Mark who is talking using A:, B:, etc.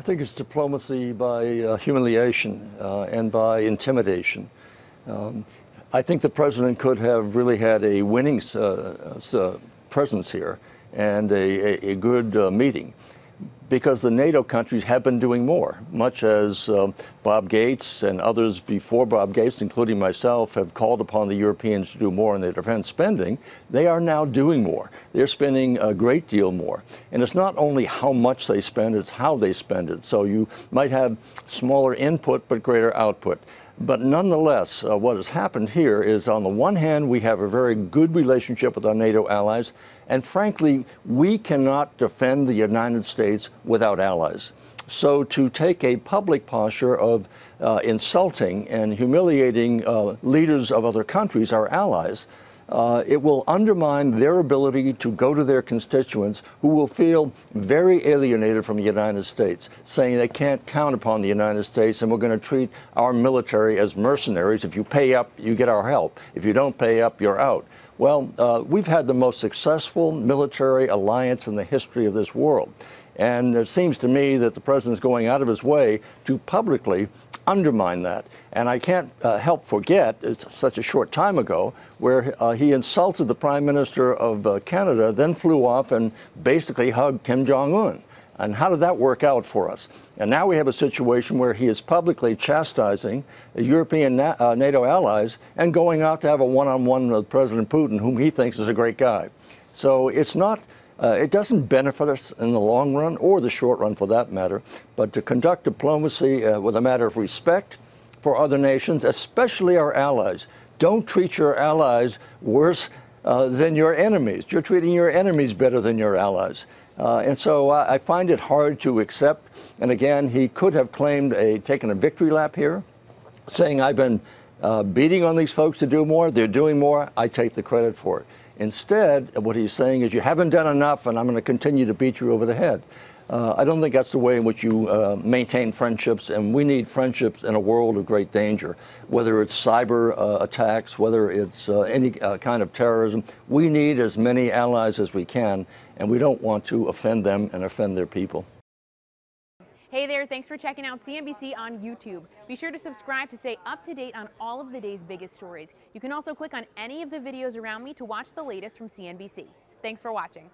A: I think it's diplomacy by humiliation and by intimidation. I think the president could have really had a winning presence here and a good meeting, because the NATO countries have been doing more, much as Bob Gates and others before Bob Gates, including myself, have called upon the Europeans to do more in their defense spending. They are now doing more. They're spending a great deal more. And it's not only how much they spend, it's how they spend it. So you might have smaller input but greater output. But nonetheless, what has happened here is, on the one hand, we have a very good relationship with our NATO allies, and frankly, we cannot defend the United States without allies. So to take a public posture of insulting and humiliating leaders of other countries, our allies, it will undermine their ability to go to their constituents, who will feel very alienated from the United States, saying they can't count upon the United States and we're going to treat our military as mercenaries. If you pay up, you get our help. If you don't pay up, you're out. Well, we've had the most successful military alliance in the history of this world. And it seems to me that the president's going out of his way to publicly undermine that. And I can't help forget, it's such a short time ago, where he insulted the Prime Minister of Canada, then flew off and basically hugged Kim Jong-un. And how did that work out for us? And now we have a situation where he is publicly chastising the European NATO allies and going out to have a one-on-one with President Putin, whom he thinks is a great guy. So it's not, it doesn't benefit us in the long run, or the short run for that matter, but to conduct diplomacy with a matter of respect for other nations, especially our allies. Don't treat your allies worse than your enemies. You're treating your enemies better than your allies. And so I find it hard to accept. And again, he could have claimed taken a victory lap here, saying, I've been beating on these folks to do more. They're doing more. I take the credit for it. Instead, what he's saying is, you haven't done enough, and I'm going to continue to beat you over the head. I don't think that's the way in which you maintain friendships, and we need friendships in a world of great danger. Whether it's cyber attacks, whether it's any kind of terrorism, we need as many allies as we can, and we don't want to offend them and offend their people.
B: Hey there, thanks for checking out CNBC on YouTube. Be sure to subscribe to stay up to date on all of the day's biggest stories. You can also click on any of the videos around me to watch the latest from CNBC. Thanks for watching.